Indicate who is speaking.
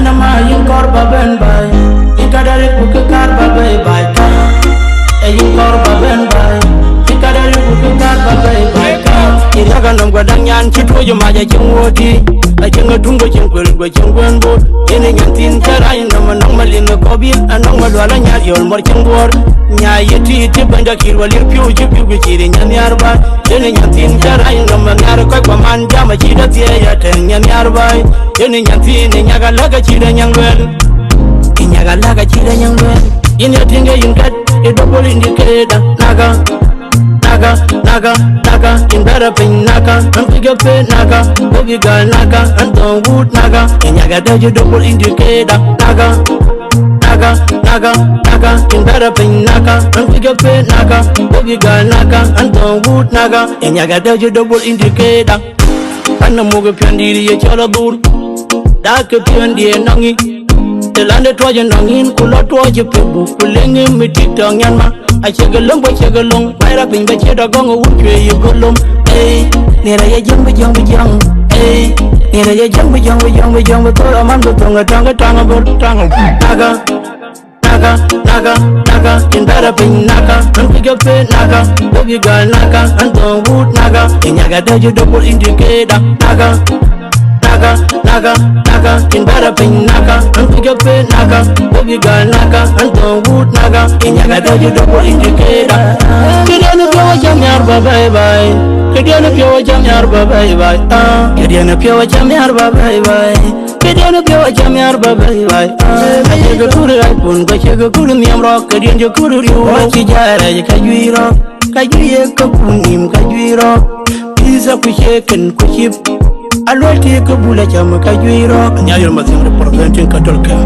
Speaker 1: Anama yin korba ben bay Ikadari kuke karba bay bay ka Yin korba ben bay Ikadari kuke karba bay bay ka Iraga nam gwadang yan chito yo maja chingwoti Achinga tungo chingkwel gwa chingwenbo Yene nyantin karay nama nang malinga kobil Anang malwala nyar yol mor chingwor Nya yeti iti banda kirwa lir piu jipiu gichiri nyan yarba Yene nyantin karay nama nyar kwa kwa man jama chida tiya ya ten nyan yarba Yene nyantin nyaga laga chida nyangwel Nyaga laga chida nyangwel Yene yatinga yinkat idobol indikeda naga Naga, in better pin naga, and pick up a naga, boogie girl naga, and don't wood naga, and yaga does you double indicator, naga, in better pin naga, and pick up a naga, boogie girl naga, and don't wood naga, and yaga does you double indicator, and the movie Pandi, a chaladur, dark Pandi and Nangi, the landed Trojan Nangin, Kula Troja people, pulling him with Titong Yanma. I check along, but check along. My rapping, but you're going to where you go long. Hey, near a young, hey, near a young, but all a man go tongue, about naga, in better pin naga, and pick up a naga, boogie girl naga, and don't wood naga, and yaga does you double indicator, naga, in better pin naga, and pick up a naga, boogie girl naga, and don't wood naga, and yaga does you double indicator. Kidiana pure jamyar bye bye. Kidiana pure jamyar bye bye. Kidiana pure jamyar bye bye. Kidiana pure jamyar bye bye. Kajaga kuru raipun, kajaga kuru miamro, kidiana kuru riwa, kijara kajuiro, kajuye kapunim kajuiro, pizza kusheken kuship. Alwati kabula chama kajuiro. Nyayo mazim representing Katolika.